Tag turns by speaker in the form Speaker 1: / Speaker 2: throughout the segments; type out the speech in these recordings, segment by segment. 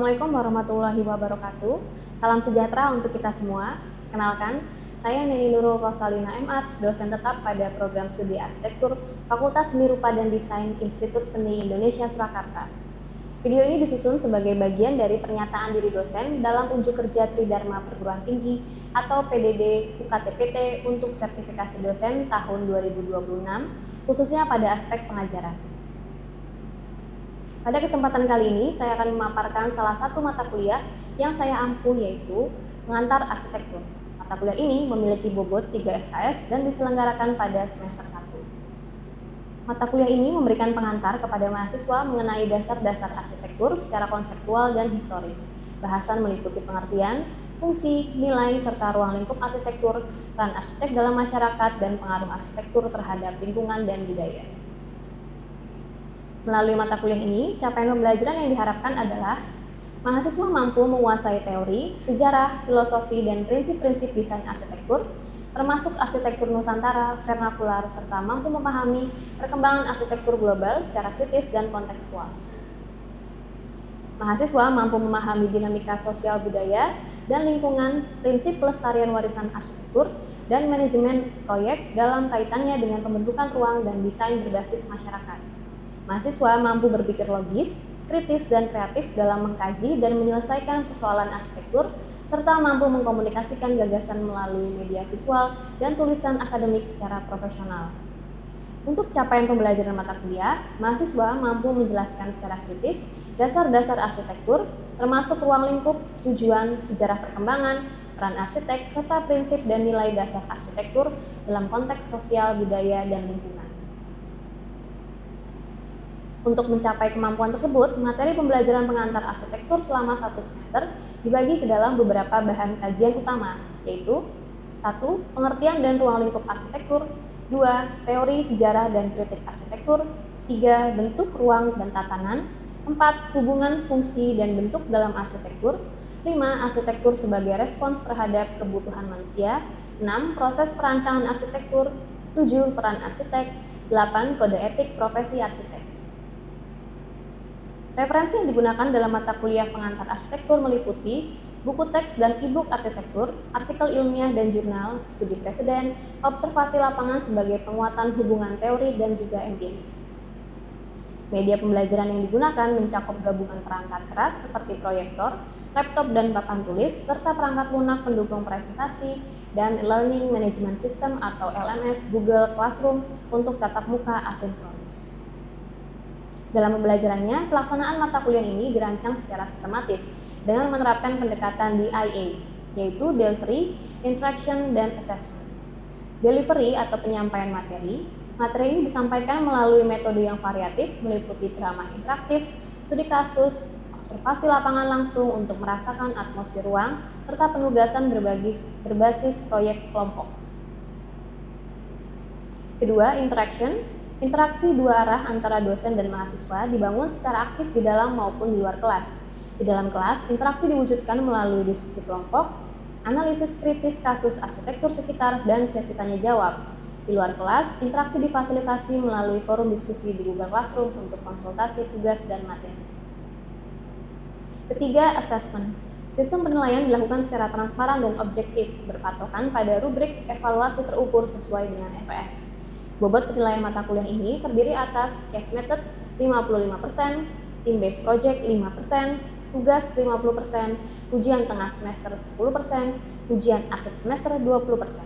Speaker 1: Assalamualaikum warahmatullahi wabarakatuh. Salam sejahtera untuk kita semua. Kenalkan, saya Neni Nurul Rosalina MS, dosen tetap pada program studi arsitektur Fakultas Seni Rupa dan Desain Institut Seni Indonesia Surakarta. Video ini disusun sebagai bagian dari pernyataan diri dosen dalam unjuk kerja Tridharma Perguruan Tinggi atau PDD UKT-PT untuk sertifikasi dosen tahun 2026, khususnya pada aspek pengajaran. Pada kesempatan kali ini, saya akan memaparkan salah satu mata kuliah yang saya ampu, yaitu Pengantar Arsitektur. Mata kuliah ini memiliki bobot 3 SKS dan diselenggarakan pada semester 1. Mata kuliah ini memberikan pengantar kepada mahasiswa mengenai dasar-dasar arsitektur secara konseptual dan historis. Bahasan meliputi pengertian, fungsi, nilai, serta ruang lingkup arsitektur, peran arsitek dalam masyarakat, dan pengaruh arsitektur terhadap lingkungan dan budaya. Melalui mata kuliah ini, capaian pembelajaran yang diharapkan adalah mahasiswa mampu menguasai teori, sejarah, filosofi, dan prinsip-prinsip desain arsitektur, termasuk arsitektur Nusantara, vernakular, serta mampu memahami perkembangan arsitektur global secara kritis dan kontekstual. Mahasiswa mampu memahami dinamika sosial budaya dan lingkungan, prinsip pelestarian warisan arsitektur, dan manajemen proyek dalam kaitannya dengan pembentukan ruang dan desain berbasis masyarakat. Mahasiswa mampu berpikir logis, kritis, dan kreatif dalam mengkaji dan menyelesaikan persoalan arsitektur, serta mampu mengkomunikasikan gagasan melalui media visual dan tulisan akademik secara profesional. Untuk capaian pembelajaran mata kuliah, mahasiswa mampu menjelaskan secara kritis dasar-dasar arsitektur, termasuk ruang lingkup, tujuan, sejarah perkembangan, peran arsitek, serta prinsip dan nilai dasar arsitektur dalam konteks sosial, budaya, dan lingkungan. Untuk mencapai kemampuan tersebut, materi pembelajaran pengantar arsitektur selama 1 semester dibagi ke dalam beberapa bahan kajian utama, yaitu 1. Pengertian dan ruang lingkup arsitektur, 2. Teori, sejarah, dan kritik arsitektur, 3. Bentuk, ruang, dan tatanan, 4. Hubungan, fungsi, dan bentuk dalam arsitektur, 5. Arsitektur sebagai respons terhadap kebutuhan manusia, 6. Proses perancangan arsitektur, 7. Peran arsitek, 8. Kode etik profesi arsitek. Referensi yang digunakan dalam mata kuliah pengantar arsitektur meliputi buku teks dan e-book arsitektur, artikel ilmiah dan jurnal, studi preseden, observasi lapangan sebagai penguatan hubungan teori dan juga empiris. Media pembelajaran yang digunakan mencakup gabungan perangkat keras seperti proyektor, laptop dan papan tulis, serta perangkat lunak pendukung presentasi, dan Learning Management System atau LMS Google Classroom untuk tatap muka asinkronus. Dalam pembelajarannya, pelaksanaan mata kuliah ini dirancang secara sistematis dengan menerapkan pendekatan DIA, yaitu Delivery, Interaction, dan Assessment. Delivery atau penyampaian materi ini disampaikan melalui metode yang variatif, meliputi ceramah interaktif, studi kasus, observasi lapangan langsung untuk merasakan atmosfer ruang, serta penugasan berbasis proyek kelompok. Kedua, Interaction. Interaksi dua arah antara dosen dan mahasiswa dibangun secara aktif di dalam maupun di luar kelas. Di dalam kelas, interaksi diwujudkan melalui diskusi kelompok, analisis kritis kasus arsitektur sekitar, dan sesi tanya jawab. Di luar kelas, interaksi difasilitasi melalui forum diskusi di Google Classroom untuk konsultasi tugas dan materi. Ketiga, Assessment. Sistem penilaian dilakukan secara transparan dan objektif, berpatokan pada rubrik evaluasi terukur sesuai dengan EPS. Bobot penilaian mata kuliah ini terdiri atas case method 55%, team-based project 5%, tugas 50%, ujian tengah semester 10%, ujian akhir semester 20%.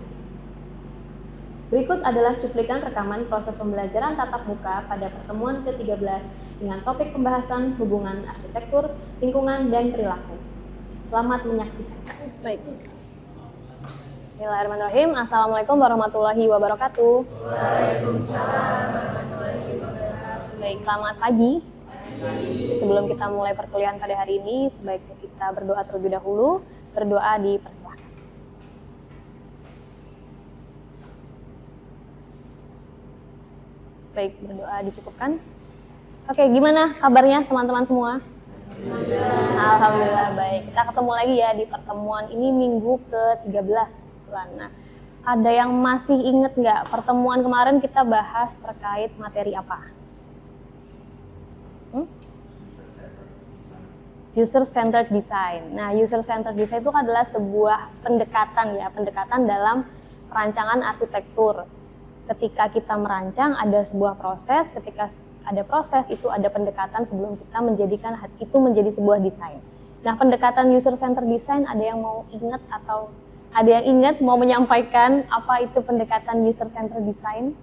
Speaker 1: Berikut adalah cuplikan rekaman proses pembelajaran tatap muka pada pertemuan ke-13 dengan topik pembahasan hubungan arsitektur, lingkungan, dan perilaku. Selamat menyaksikan. Baik. Bismillahirrahmanirrahim. Assalamualaikum warahmatullahi wabarakatuh.
Speaker 2: Waalaikumsalam warahmatullahi wabarakatuh.
Speaker 1: Baik, selamat pagi. Sebelum kita mulai perkuliahan pada hari ini, sebaiknya kita berdoa terlebih dahulu. Berdoa dipersilahkan. Baik, berdoa dicukupkan. Oke, gimana kabarnya teman-teman semua? Alhamdulillah baik. Kita ketemu lagi ya di pertemuan ini minggu ke-13. Nah, ada yang masih inget nggak pertemuan kemarin kita bahas terkait materi apa? User centered design. Nah, user centered design itu adalah sebuah pendekatan ya, pendekatan dalam perancangan arsitektur. Ketika kita merancang ada sebuah proses, ketika ada proses itu ada pendekatan sebelum kita menjadikan itu menjadi sebuah desain. Nah, pendekatan user centered design ada yang mau ingat atau ada yang ingat mau menyampaikan apa itu pendekatan user centered design?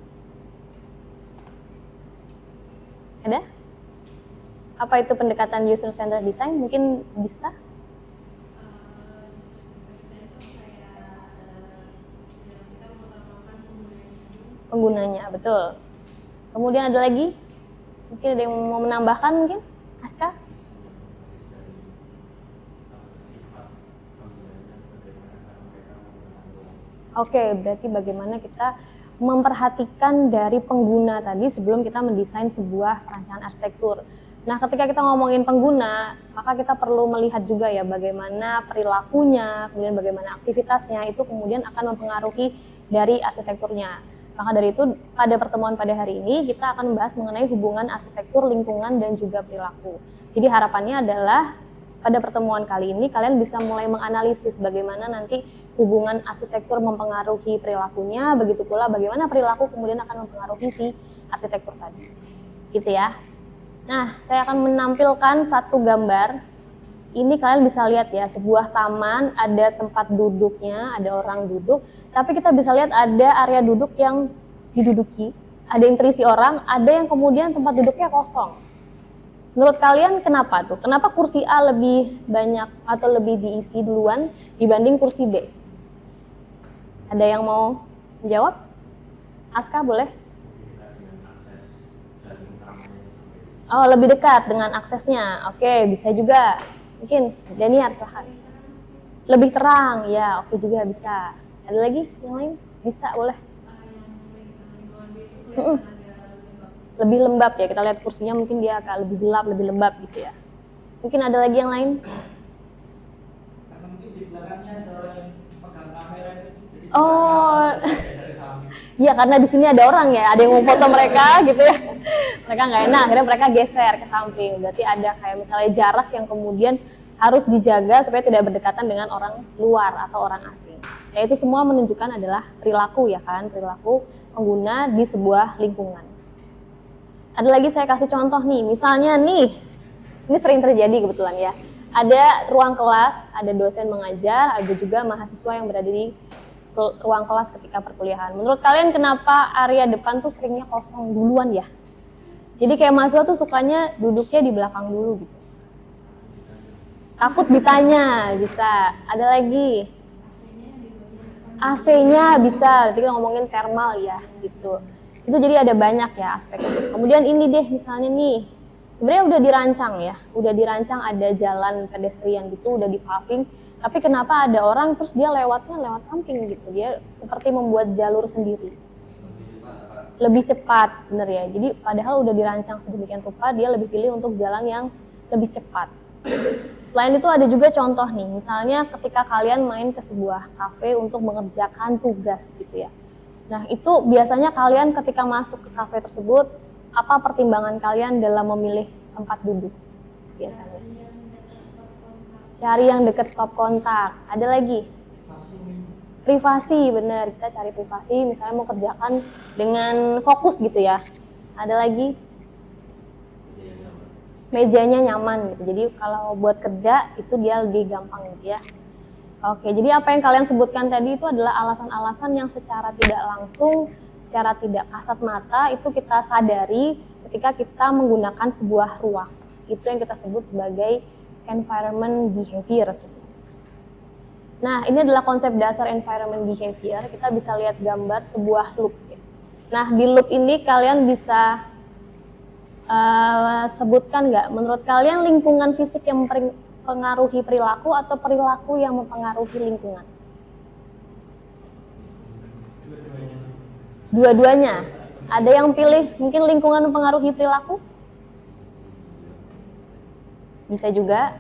Speaker 1: Ada? Apa itu pendekatan user centered design? Mungkin bisa? Penggunanya, betul. Kemudian ada lagi? Mungkin ada yang mau menambahkan mungkin? Aska? Oke, berarti bagaimana kita memperhatikan dari pengguna tadi sebelum kita mendesain sebuah perancangan arsitektur. Nah, ketika kita ngomongin pengguna, maka kita perlu melihat juga ya bagaimana perilakunya, kemudian bagaimana aktivitasnya, itu kemudian akan mempengaruhi dari arsitekturnya. Maka dari itu, pada pertemuan pada hari ini, kita akan membahas mengenai hubungan arsitektur, lingkungan, dan juga perilaku. Jadi harapannya adalah pada pertemuan kali ini kalian bisa mulai menganalisis bagaimana nanti hubungan arsitektur mempengaruhi perilakunya, begitu pula bagaimana perilaku kemudian akan mempengaruhi si arsitektur tadi. Gitu ya. Nah, saya akan menampilkan satu gambar. Ini kalian bisa lihat ya, sebuah taman, ada tempat duduknya, ada orang duduk, tapi kita bisa lihat ada area duduk yang diduduki, ada yang terisi orang, ada yang kemudian tempat duduknya kosong. Menurut kalian kenapa tuh? Kenapa kursi A lebih banyak atau lebih diisi duluan dibanding kursi B? Ada yang mau menjawab? Aska boleh? Oh, lebih dekat dengan aksesnya. Oke, bisa juga. Mungkin Daniar silahkan. Lebih terang, ya. Oke juga bisa. Ada lagi yang lain? Bisa, boleh. Lebih lembab ya, kita lihat kursinya mungkin dia agak lebih gelap, lebih lembab gitu ya. Mungkin ada lagi yang lain?
Speaker 2: Karena mungkin di belakangnya ada orang yang pegang kamera itu.
Speaker 1: Oh, iya karena di sini ada orang ya, ada yang mau foto mereka gitu ya. Mereka nggak enak, akhirnya mereka geser ke samping. Berarti ada kayak misalnya jarak yang kemudian harus dijaga supaya tidak berdekatan dengan orang luar atau orang asing. Ya itu semua menunjukkan adalah perilaku ya kan, perilaku pengguna di sebuah lingkungan. Ada lagi saya kasih contoh nih, misalnya nih, ini sering terjadi kebetulan ya. Ada ruang kelas, ada dosen mengajar, ada juga mahasiswa yang berada di ruang kelas ketika perkuliahan. Menurut kalian kenapa area depan tuh seringnya kosong duluan ya? Jadi kayak mahasiswa tuh sukanya duduknya di belakang dulu gitu. Takut ditanya, bisa. Ada lagi? AC-nya bisa, berarti kita ngomongin thermal ya gitu. Itu jadi ada banyak ya aspeknya. Kemudian ini deh misalnya nih, sebenarnya udah dirancang ada jalan pedestrian gitu, udah di paving. Tapi kenapa ada orang terus dia lewatnya lewat samping gitu, dia seperti membuat jalur sendiri. Lebih cepat, bener ya. Jadi padahal udah dirancang sedemikian rupa, dia lebih pilih untuk jalan yang lebih cepat. Selain itu ada juga contoh nih, misalnya ketika kalian main ke sebuah kafe untuk mengerjakan tugas gitu ya. Nah itu biasanya kalian ketika masuk ke kafe tersebut, apa pertimbangan kalian dalam memilih tempat duduk biasanya? Cari yang dekat stop kontak. Ada lagi? Privasi, benar. Kita cari privasi, misalnya mau kerjakan dengan fokus gitu ya. Ada lagi? Mejanya nyaman gitu. Jadi kalau buat kerja itu dia lebih gampang gitu ya. Oke, jadi apa yang kalian sebutkan tadi itu adalah alasan-alasan yang secara tidak langsung, secara tidak kasat mata itu kita sadari ketika kita menggunakan sebuah ruang. Itu yang kita sebut sebagai environment behavior. Nah, ini adalah konsep dasar environment behavior. Kita bisa lihat gambar sebuah loop. Nah, di loop ini kalian bisa sebutkan nggak, menurut kalian lingkungan fisik yang mempengaruhi perilaku atau perilaku yang mempengaruhi lingkungan? Dua-duanya. Ada yang pilih mungkin lingkungan mempengaruhi perilaku? Bisa juga.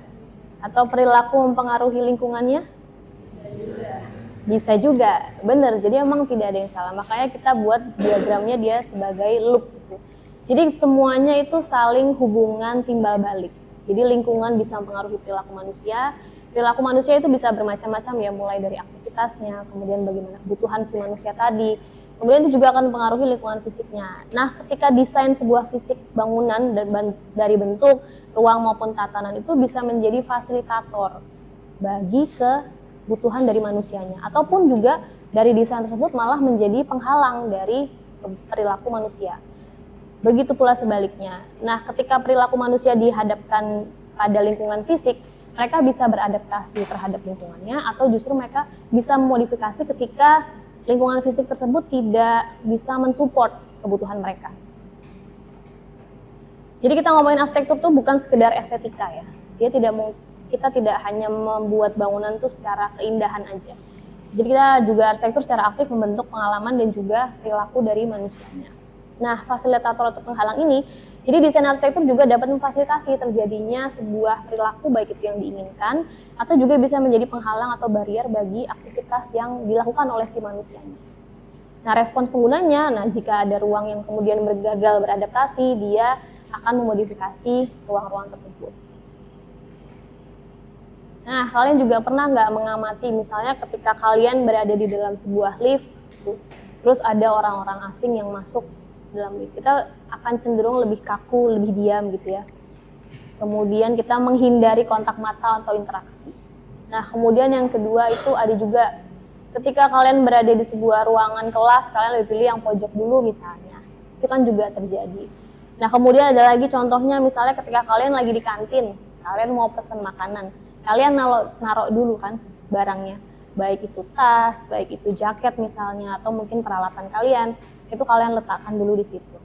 Speaker 1: Atau perilaku mempengaruhi lingkungannya? Bisa juga, benar. Jadi emang tidak ada yang salah. Makanya kita buat diagramnya dia sebagai loop gitu. Jadi semuanya itu saling hubungan timbal balik. Jadi lingkungan bisa mempengaruhi perilaku manusia. Perilaku manusia itu bisa bermacam-macam ya, mulai dari aktivitasnya, kemudian bagaimana kebutuhan si manusia tadi. Kemudian itu juga akan mempengaruhi lingkungan fisiknya. Nah, ketika desain sebuah fisik bangunan dari bentuk, ruang maupun tatanan itu bisa menjadi fasilitator bagi kebutuhan dari manusianya. Ataupun juga dari desain tersebut malah menjadi penghalang dari perilaku manusia. Begitu pula sebaliknya. Nah, ketika perilaku manusia dihadapkan pada lingkungan fisik, mereka bisa beradaptasi terhadap lingkungannya atau justru mereka bisa memodifikasi ketika lingkungan fisik tersebut tidak bisa mensupport kebutuhan mereka. Jadi kita ngomongin arsitektur tuh bukan sekedar estetika ya. Kita tidak hanya membuat bangunan tuh secara keindahan aja. Jadi kita juga arsitektur secara aktif membentuk pengalaman dan juga perilaku dari manusianya. Nah, fasilitator atau penghalang ini, jadi desain arsitektur juga dapat memfasilitasi terjadinya sebuah perilaku baik itu yang diinginkan atau juga bisa menjadi penghalang atau barrier bagi aktivitas yang dilakukan oleh si manusianya. Nah, respons penggunanya, jika ada ruang yang kemudian gagal beradaptasi, dia akan memodifikasi ruang-ruang tersebut. Nah, kalian juga pernah nggak mengamati misalnya ketika kalian berada di dalam sebuah lift, terus ada orang-orang asing yang masuk dalam lift, kita akan cenderung lebih kaku, lebih diam gitu ya. Kemudian kita menghindari kontak mata atau interaksi. Nah, kemudian yang kedua itu ada juga ketika kalian berada di sebuah ruangan kelas, kalian lebih pilih yang pojok dulu misalnya. Itu kan juga terjadi. Nah, kemudian ada lagi contohnya misalnya ketika kalian lagi di kantin, kalian mau pesen makanan, kalian naruh dulu kan barangnya, baik itu tas, baik itu jaket misalnya, atau mungkin peralatan kalian, itu kalian letakkan dulu di situ.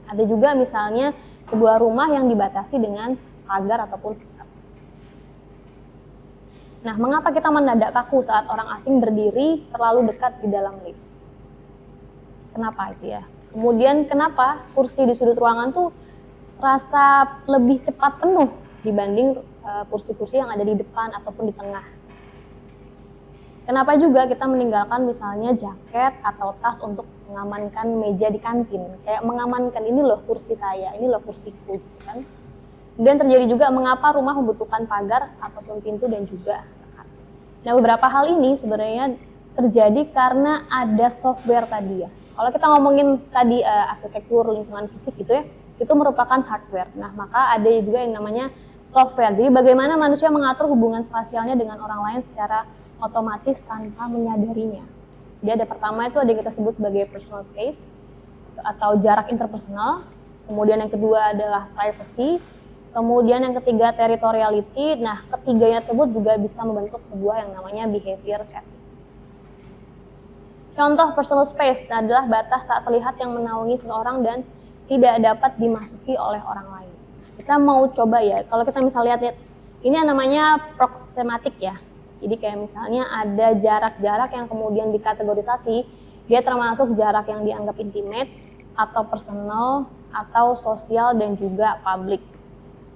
Speaker 1: Ada juga misalnya sebuah rumah yang dibatasi dengan pagar ataupun sekat. Nah, mengapa kita mendadak kaku saat orang asing berdiri terlalu dekat di dalam lift? Kenapa itu ya? Kemudian kenapa kursi di sudut ruangan tuh rasa lebih cepat penuh dibanding kursi-kursi yang ada di depan ataupun di tengah? Kenapa juga kita meninggalkan misalnya jaket atau tas untuk mengamankan meja di kantin? Kayak mengamankan, ini loh kursi saya, ini loh kursiku, gitu kan? Dan terjadi juga mengapa rumah membutuhkan pagar ataupun pintu dan juga sekat. Nah, beberapa hal ini sebenarnya terjadi karena ada software tadi ya. Kalau kita ngomongin tadi arsitektur lingkungan fisik gitu ya, itu merupakan hardware. Nah, maka ada juga yang namanya software. Jadi bagaimana manusia mengatur hubungan spasialnya dengan orang lain secara otomatis tanpa menyadarinya. Jadi ada pertama itu ada yang kita sebut sebagai personal space atau jarak interpersonal. Kemudian yang kedua adalah privacy. Kemudian yang ketiga territoriality. Nah, ketiganya tersebut juga bisa membentuk sebuah yang namanya behavior setting. Contoh personal space adalah batas tak terlihat yang menaungi seseorang dan tidak dapat dimasuki oleh orang lain. Kita mau coba ya, kalau kita misalnya lihat ini yang namanya proxematic ya. Jadi kayak misalnya ada jarak-jarak yang kemudian dikategorisasi, dia termasuk jarak yang dianggap intimate atau personal atau sosial dan juga public.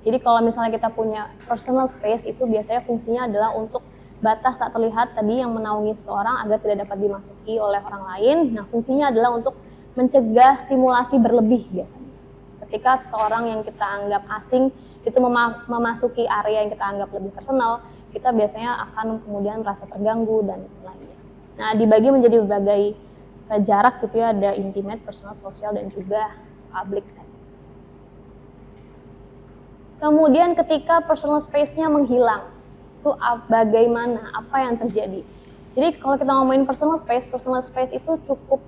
Speaker 1: Jadi kalau misalnya kita punya personal space itu biasanya fungsinya adalah untuk batas tak terlihat tadi yang menaungi seseorang agar tidak dapat dimasuki oleh orang lain. Nah, fungsinya adalah untuk mencegah stimulasi berlebih biasanya. Ketika seseorang yang kita anggap asing itu memasuki area yang kita anggap lebih personal, kita biasanya akan kemudian merasa terganggu dan lainnya. Nah, dibagi menjadi berbagai jarak gitu ya, ada intimate, personal, sosial, dan juga public. Kemudian ketika personal space-nya menghilang, itu bagaimana, apa yang terjadi? Jadi kalau kita ngomongin personal space itu cukup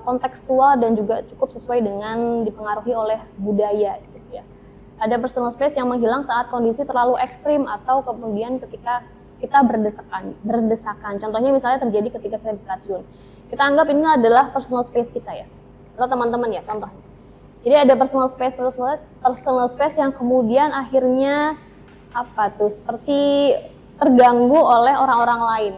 Speaker 1: kontekstual dan juga cukup sesuai dengan dipengaruhi oleh budaya gitu ya. Ada personal space yang menghilang saat kondisi terlalu ekstrim atau kemudian ketika kita berdesakan. Contohnya misalnya terjadi ketika kita di stasiun. Kita anggap ini adalah personal space kita ya. Atau teman-teman ya contohnya. Jadi ada personal space yang kemudian akhirnya seperti terganggu oleh orang-orang lain.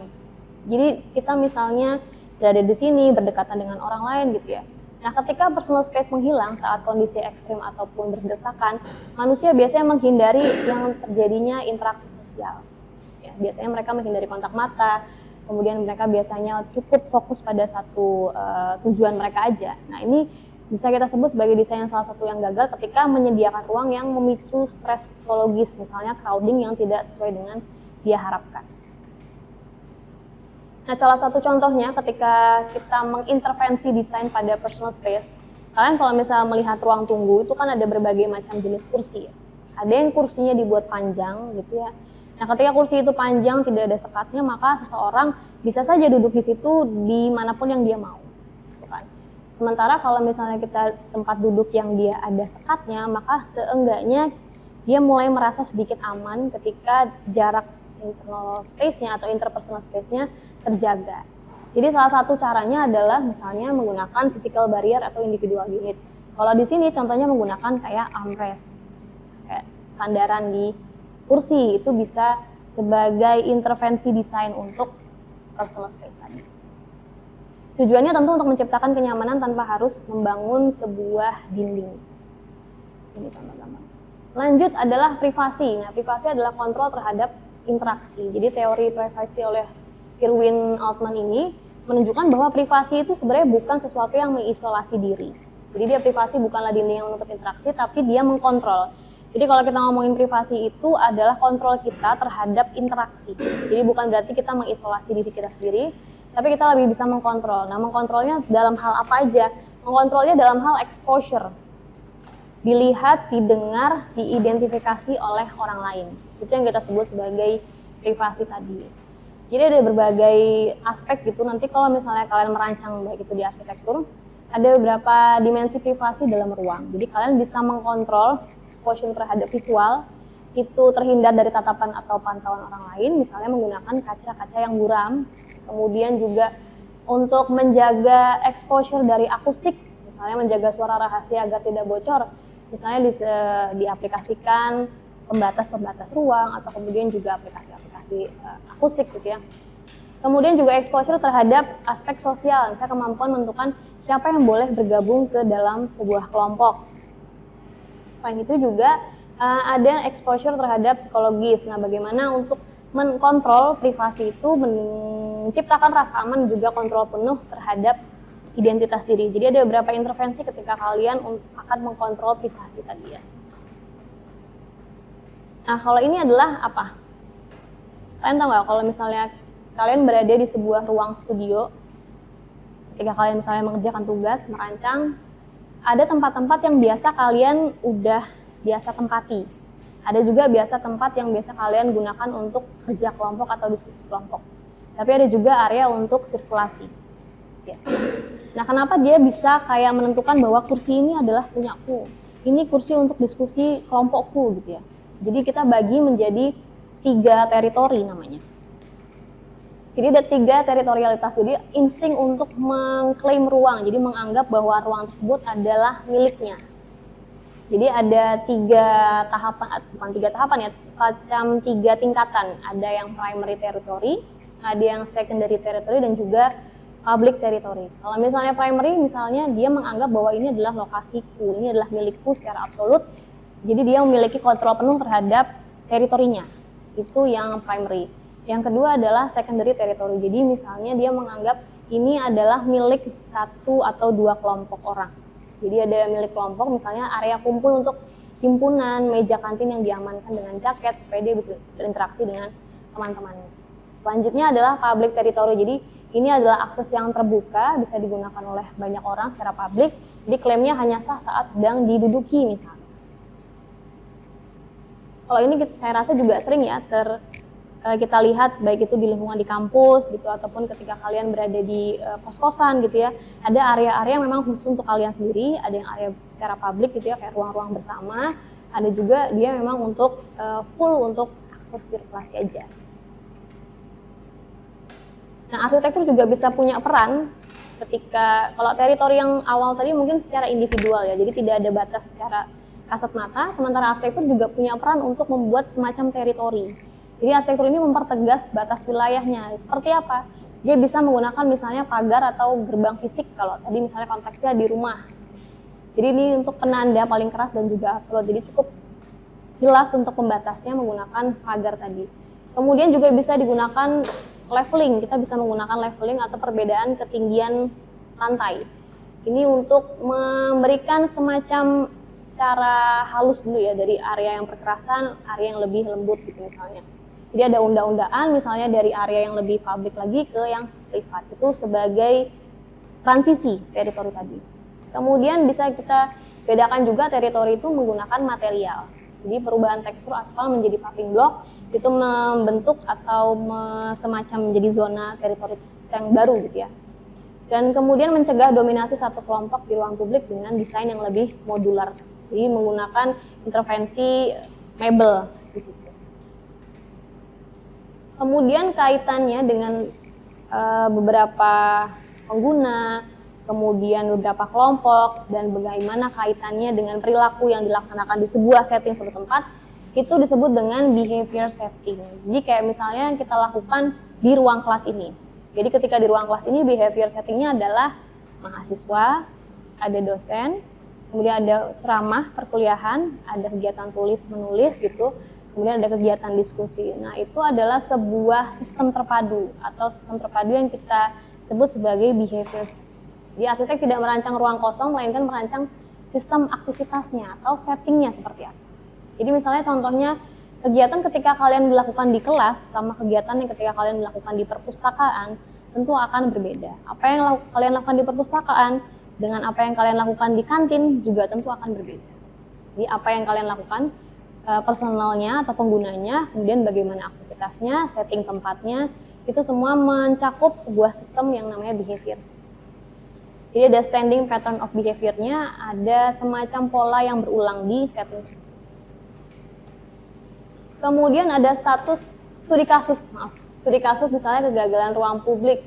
Speaker 1: Jadi kita misalnya berada di sini berdekatan dengan orang lain gitu ya. Nah, ketika personal space menghilang saat kondisi ekstrim ataupun berdesakan, manusia biasanya menghindari yang terjadinya interaksi sosial. Ya, biasanya mereka menghindari kontak mata, kemudian mereka biasanya cukup fokus pada satu tujuan mereka aja. Nah, ini Bisa kita sebut sebagai desain yang salah satu yang gagal ketika menyediakan ruang yang memicu stres psikologis, misalnya crowding yang tidak sesuai dengan dia harapkan. Nah, salah satu contohnya ketika kita mengintervensi desain pada personal space, kalian kalau misalnya melihat ruang tunggu itu kan ada berbagai macam jenis kursi. Ada yang kursinya dibuat panjang gitu ya. Nah, ketika kursi itu panjang tidak ada sekatnya, maka seseorang bisa saja duduk di situ dimanapun yang dia mau. Kan? Sementara kalau misalnya kita tempat duduk yang dia ada sekatnya, maka seenggaknya dia mulai merasa sedikit aman ketika jarak internal space-nya atau interpersonal space-nya terjaga. Jadi salah satu caranya adalah misalnya menggunakan physical barrier atau individual unit. Kalau di sini contohnya menggunakan kayak armrest, kayak sandaran di kursi, itu bisa sebagai intervensi desain untuk personal space tadi. Tujuannya tentu untuk menciptakan kenyamanan tanpa harus membangun sebuah dinding. Ini sama-sama. Lanjut adalah privasi. Nah, privasi adalah kontrol terhadap interaksi. Jadi teori privasi oleh Irwin Altman ini menunjukkan bahwa privasi itu sebenarnya bukan sesuatu yang mengisolasi diri. Jadi dia privasi bukanlah dinding yang menutup interaksi, tapi dia mengkontrol. Jadi kalau kita ngomongin privasi itu adalah kontrol kita terhadap interaksi. Jadi bukan berarti kita mengisolasi diri kita sendiri, tapi kita lebih bisa mengkontrol. Nah, mengkontrolnya dalam hal apa aja? Mengkontrolnya dalam hal exposure. Dilihat, didengar, diidentifikasi oleh orang lain. Itu yang kita sebut sebagai privasi tadi. Jadi ada berbagai aspek gitu. Nanti kalau misalnya kalian merancang baik itu di arsitektur, ada beberapa dimensi privasi dalam ruang. Jadi kalian bisa mengkontrol exposure terhadap visual, itu terhindar dari tatapan atau pantauan orang lain, misalnya menggunakan kaca-kaca yang buram. Kemudian juga untuk menjaga exposure dari akustik, misalnya menjaga suara rahasia agar tidak bocor, misalnya diaplikasikan pembatas-pembatas ruang atau kemudian juga aplikasi-aplikasi akustik gitu ya. Kemudian juga exposure terhadap aspek sosial, misalnya kemampuan menentukan siapa yang boleh bergabung ke dalam sebuah kelompok. Selain itu juga ada exposure terhadap psikologis. Nah, bagaimana untuk mengkontrol privasi itu menciptakan rasa aman juga kontrol penuh terhadap identitas diri. Jadi ada beberapa intervensi ketika kalian akan mengkontrol privasi tadi ya. Nah, kalau ini adalah apa? Kalian tahu nggak kalau misalnya kalian berada di sebuah ruang studio, ketika kalian misalnya mengerjakan tugas, merancang, ada tempat-tempat yang biasa kalian udah biasa tempati. Ada juga biasa tempat yang biasa kalian gunakan untuk kerja kelompok atau diskusi kelompok. Tapi ada juga area untuk sirkulasi. Ya. Nah, kenapa dia bisa kayak menentukan bahwa kursi ini adalah punyaku, ini kursi untuk diskusi kelompokku gitu ya. Jadi kita bagi menjadi 3 teritori namanya. Jadi ada 3 teritorialitas, jadi insting untuk mengklaim ruang, jadi menganggap bahwa ruang tersebut adalah miliknya. Jadi ada 3 tahapan, bukan 3 tahapan ya, semacam 3 tingkatan. Ada yang primary territory, ada yang secondary territory, dan juga public territory. Kalau misalnya primary, misalnya dia menganggap bahwa ini adalah lokasiku, ini adalah milikku secara absolut, jadi dia memiliki kontrol penuh terhadap teritorinya. Itu yang primary. Yang kedua adalah secondary territory, jadi misalnya dia menganggap ini adalah milik 1 atau 2 kelompok orang. Jadi ada milik kelompok, misalnya area kumpul untuk himpunan, meja kantin yang diamankan dengan jaket supaya dia bisa berinteraksi dengan teman-temannya. Selanjutnya adalah public territory, jadi ini adalah akses yang terbuka, bisa digunakan oleh banyak orang secara publik, jadi klaimnya hanya sah saat sedang diduduki misalnya. Kalau ini saya rasa juga sering ya kita lihat baik itu di lingkungan di kampus gitu ataupun ketika kalian berada di kos-kosan gitu ya, ada area-area yang memang khusus untuk kalian sendiri, ada yang area secara publik gitu ya kayak ruang-ruang bersama, ada juga dia memang untuk full untuk akses sirkulasi aja. Nah, arsitektur juga bisa punya peran ketika, kalau teritori yang awal tadi mungkin secara individual ya, jadi tidak ada batas secara kasat mata, sementara arsitektur juga punya peran untuk membuat semacam teritori. Jadi arsitektur ini mempertegas batas wilayahnya. Seperti apa? Dia bisa menggunakan misalnya pagar atau gerbang fisik, kalau tadi misalnya konteksnya di rumah. Jadi ini untuk penanda paling keras dan juga absolut, jadi cukup jelas untuk pembatasnya menggunakan pagar tadi. Kemudian juga bisa digunakan leveling, kita bisa menggunakan leveling atau perbedaan ketinggian lantai. Ini untuk memberikan semacam secara halus dulu ya, dari area yang perkerasan, area yang lebih lembut gitu misalnya. Jadi ada undang-undaan misalnya dari area yang lebih publik lagi ke yang privat, itu sebagai transisi teritori tadi. Kemudian bisa kita bedakan juga teritori itu menggunakan material. Jadi perubahan tekstur aspal menjadi paving block itu membentuk atau semacam menjadi zona teritori yang baru gitu ya. Dan kemudian mencegah dominasi satu kelompok di ruang publik dengan desain yang lebih modular. Jadi menggunakan intervensi mebel di situ. Kemudian kaitannya dengan beberapa pengguna, kemudian beberapa kelompok, dan bagaimana kaitannya dengan perilaku yang dilaksanakan di sebuah setting suatu tempat, itu disebut dengan behavior setting. Jadi kayak misalnya yang kita lakukan di ruang kelas ini. Jadi ketika di ruang kelas ini behavior settingnya adalah mahasiswa, ada dosen, kemudian ada ceramah perkuliahan, ada kegiatan tulis menulis gitu, kemudian ada kegiatan diskusi. Nah itu adalah sebuah sistem terpadu atau sistem terpadu yang kita sebut sebagai behavior setting. Jadi arsitek tidak merancang ruang kosong, melainkan merancang sistem aktivitasnya atau settingnya seperti apa. Jadi misalnya contohnya kegiatan ketika kalian dilakukan di kelas sama kegiatan yang ketika kalian dilakukan di perpustakaan tentu akan berbeda. Apa yang kalian lakukan di perpustakaan dengan apa yang kalian lakukan di kantin juga tentu akan berbeda. Jadi apa yang kalian lakukan personalnya atau penggunanya, kemudian bagaimana aktivitasnya, setting tempatnya, itu semua mencakup sebuah sistem yang namanya behavior. Jadi ada standing pattern of behavior-nya, ada semacam pola yang berulang di setting. Kemudian ada studi kasus misalnya kegagalan ruang publik.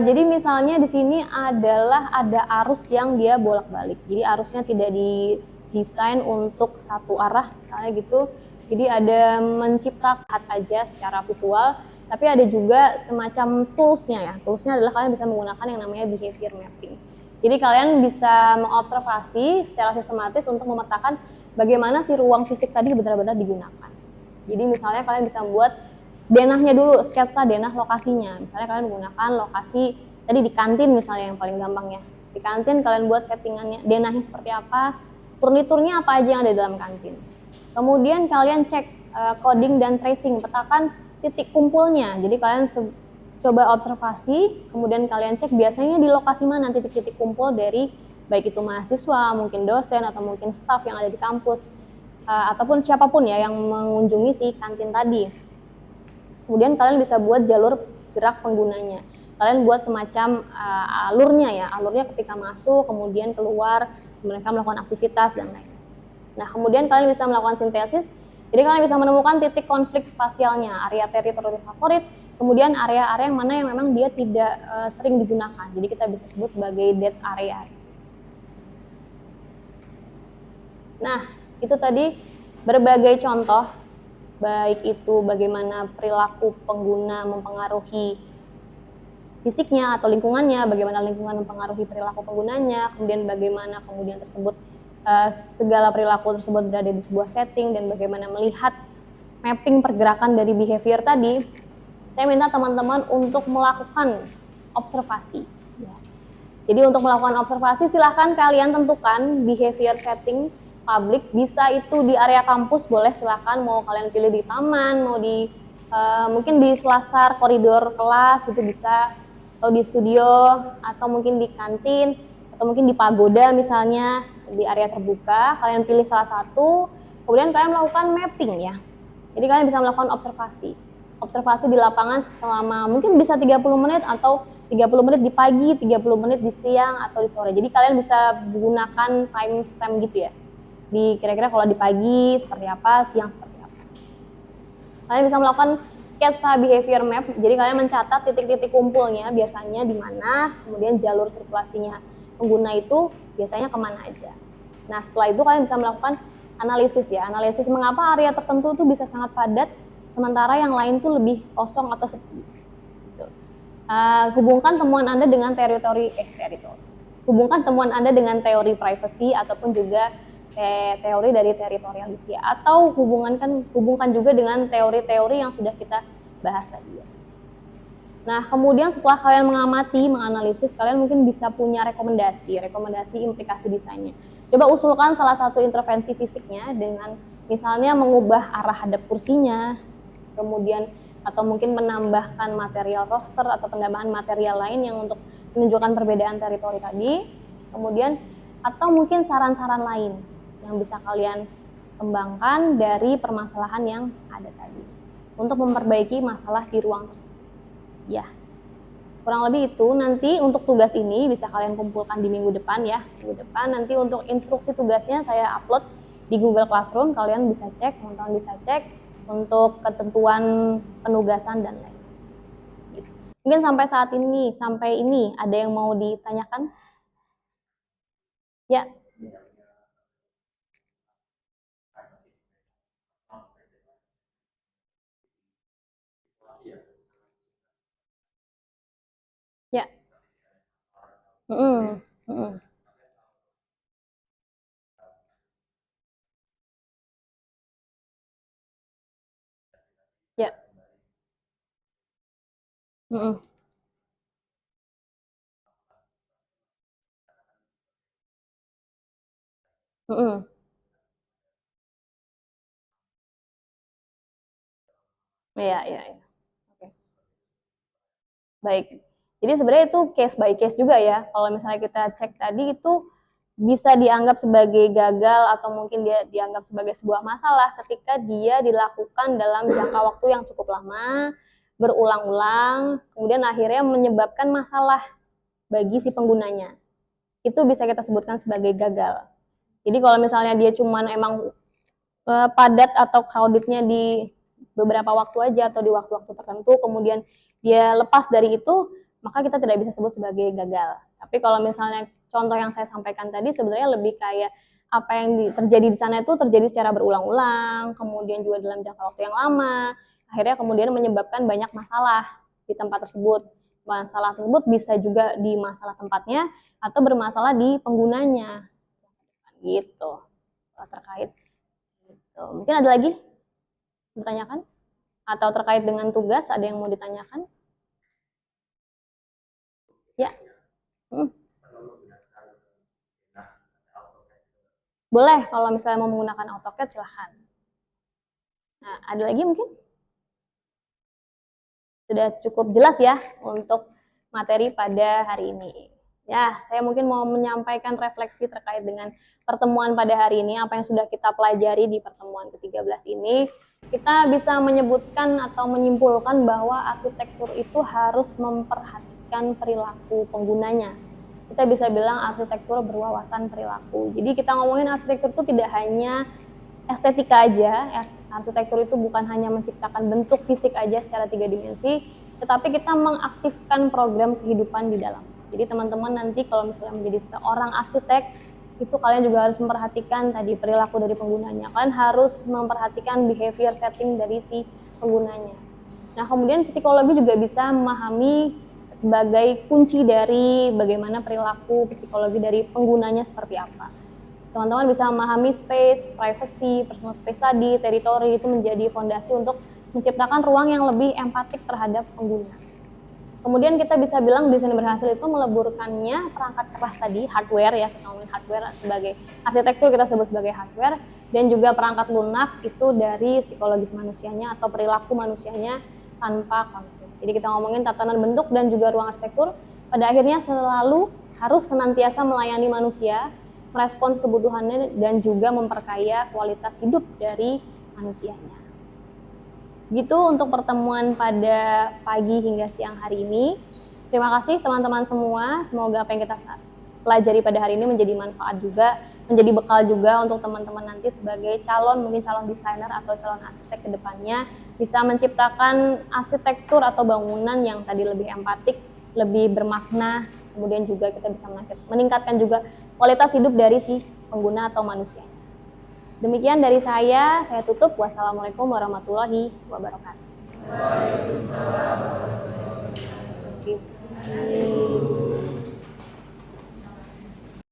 Speaker 1: Jadi misalnya di sini adalah ada arus yang dia bolak-balik. Jadi arusnya tidak didesain untuk satu arah misalnya gitu. Jadi ada menciptakan aja secara visual, tapi ada juga semacam toolsnya ya. Toolsnya adalah kalian bisa menggunakan yang namanya behavior mapping. Jadi kalian bisa mengobservasi secara sistematis untuk memetakan bagaimana si ruang fisik tadi benar-benar digunakan. Jadi misalnya kalian bisa membuat denahnya dulu, sketsa denah lokasinya. Misalnya kalian menggunakan lokasi tadi di kantin misalnya yang paling gampang ya. Di kantin kalian buat settingannya, denahnya seperti apa, furniturnya apa aja yang ada di dalam kantin. Kemudian kalian cek coding dan tracing, petakan titik kumpulnya. Jadi kalian coba observasi, kemudian kalian cek biasanya di lokasi mana titik-titik kumpul dari baik itu mahasiswa, mungkin dosen atau mungkin staf yang ada di kampus. Ataupun siapapun ya yang mengunjungi si kantin tadi. Kemudian kalian bisa buat jalur gerak penggunanya. Kalian buat semacam alurnya ketika masuk, kemudian keluar, mereka melakukan aktivitas dan lain-lain. Nah, kemudian kalian bisa melakukan sintesis. Jadi kalian bisa menemukan titik konflik spasialnya, area teritori favorit, kemudian area-area yang mana yang memang dia tidak sering digunakan. Jadi kita bisa sebut sebagai dead area. Nah, itu tadi berbagai contoh, baik itu bagaimana perilaku pengguna mempengaruhi fisiknya atau lingkungannya, bagaimana lingkungan mempengaruhi perilaku penggunanya, kemudian bagaimana kemudian segala perilaku tersebut berada di sebuah setting, dan bagaimana melihat mapping pergerakan dari behavior tadi. Saya minta teman-teman untuk melakukan observasi. Jadi untuk melakukan observasi silahkan kalian tentukan behavior setting publik, bisa itu di area kampus, boleh silahkan, mau kalian pilih di taman, mau di mungkin di selasar koridor kelas itu bisa, atau di studio, atau mungkin di kantin, atau mungkin di pagoda misalnya, di area terbuka. Kalian pilih salah satu, kemudian kalian melakukan mapping ya. Jadi kalian bisa melakukan observasi di lapangan selama mungkin bisa 30 menit atau 30 menit di pagi, 30 menit di siang atau di sore. Jadi kalian bisa menggunakan timestamp gitu ya. Di kira-kira kalau di pagi seperti apa, siang seperti apa. Kalian bisa melakukan sketsa behavior map. Jadi kalian mencatat titik-titik kumpulnya biasanya di mana, kemudian jalur sirkulasinya pengguna itu biasanya kemana aja. Nah setelah itu kalian bisa melakukan analisis ya. Analisis mengapa area tertentu itu bisa sangat padat, sementara yang lain tuh lebih kosong atau sepi. Gitu. Hubungkan temuan Anda dengan hubungkan temuan Anda dengan teori privacy ataupun juga teori dari teritoriality, atau hubungkan juga dengan teori-teori yang sudah kita bahas tadi ya. Nah, kemudian setelah kalian mengamati, menganalisis, kalian mungkin bisa punya rekomendasi implikasi desainnya. Coba usulkan salah satu intervensi fisiknya dengan misalnya mengubah arah hadap kursinya, kemudian atau mungkin menambahkan material roster atau penambahan material lain yang untuk menunjukkan perbedaan teritori tadi, kemudian atau mungkin saran-saran lain yang bisa kalian kembangkan dari permasalahan yang ada tadi untuk memperbaiki masalah di ruang tersebut. Ya, kurang lebih itu. Nanti untuk tugas ini bisa kalian kumpulkan di minggu depan ya. Minggu depan nanti untuk instruksi tugasnya saya upload di Google Classroom. Kalian bisa cek, teman-teman bisa cek untuk ketentuan penugasan dan lain. Mungkin sampai ini ada yang mau ditanyakan? Ya. Ya. Mm -mm. Ya. Mm -mm. Ya, ya, ya. Oke. Baik. Jadi sebenarnya itu case by case juga ya. Kalau misalnya kita cek tadi itu bisa dianggap sebagai gagal atau mungkin dia dianggap sebagai sebuah masalah ketika dia dilakukan dalam jangka waktu yang cukup lama, berulang-ulang, kemudian akhirnya menyebabkan masalah bagi si penggunanya. Itu bisa kita sebutkan sebagai gagal. Jadi kalau misalnya dia cuman emang padat atau crowdednya di beberapa waktu aja atau di waktu-waktu tertentu, kemudian dia lepas dari itu, maka kita tidak bisa sebut sebagai gagal. Tapi kalau misalnya contoh yang saya sampaikan tadi sebenarnya lebih kayak apa yang terjadi di sana itu terjadi secara berulang-ulang, kemudian juga dalam jangka waktu yang lama, akhirnya kemudian menyebabkan banyak masalah di tempat tersebut. Masalah tersebut bisa juga di masalah tempatnya atau bermasalah di penggunanya. Gitu. Terkait gitu. Mungkin ada lagi ditanyakan? Atau terkait dengan tugas ada yang mau ditanyakan? Ya. Boleh kalau misalnya mau menggunakan AutoCAD silahkan. Nah, ada lagi mungkin? Sudah cukup jelas ya untuk materi pada hari ini. Ya, saya mungkin mau menyampaikan refleksi terkait dengan pertemuan pada hari ini, apa yang sudah kita pelajari di pertemuan ke-13 ini. Kita bisa menyebutkan atau menyimpulkan bahwa arsitektur itu harus memperhatikan perilaku penggunanya. Kita bisa bilang arsitektur berwawasan perilaku. Jadi kita ngomongin arsitektur itu tidak hanya estetika aja, arsitektur itu bukan hanya menciptakan bentuk fisik aja secara 3 dimensi, tetapi kita mengaktifkan program kehidupan di dalam. Jadi teman-teman nanti kalau misalnya menjadi seorang arsitek, itu kalian juga harus memperhatikan tadi perilaku dari penggunanya. Kalian harus memperhatikan behavior setting dari si penggunanya. Nah, kemudian psikologi juga bisa memahami sebagai kunci dari bagaimana perilaku psikologi dari penggunanya seperti apa. Teman-teman bisa memahami space, privacy, personal space tadi, teritori itu menjadi fondasi untuk menciptakan ruang yang lebih empatik terhadap pengguna. Kemudian kita bisa bilang desain berhasil itu meleburkannya perangkat keras tadi, hardware ya, kita ngomongin hardware sebagai arsitektur kita sebut sebagai hardware, dan juga perangkat lunak itu dari psikologis manusianya atau perilaku manusianya tanpa konflik. Jadi kita ngomongin tatanan bentuk dan juga ruang arsitektur, pada akhirnya selalu harus senantiasa melayani manusia, merespons kebutuhannya dan juga memperkaya kualitas hidup dari manusianya. Gitu untuk pertemuan pada pagi hingga siang hari ini. Terima kasih teman-teman semua. Semoga apa yang kita pelajari pada hari ini menjadi manfaat juga, menjadi bekal juga untuk teman-teman nanti sebagai mungkin calon desainer atau calon arsitek ke depannya bisa menciptakan arsitektur atau bangunan yang tadi lebih empatik, lebih bermakna, kemudian juga kita bisa meningkatkan juga kualitas hidup dari si pengguna atau manusia. Demikian dari saya tutup. Wassalamualaikum warahmatullahi wabarakatuh. Waalaikumsalam warahmatullahi wabarakatuh.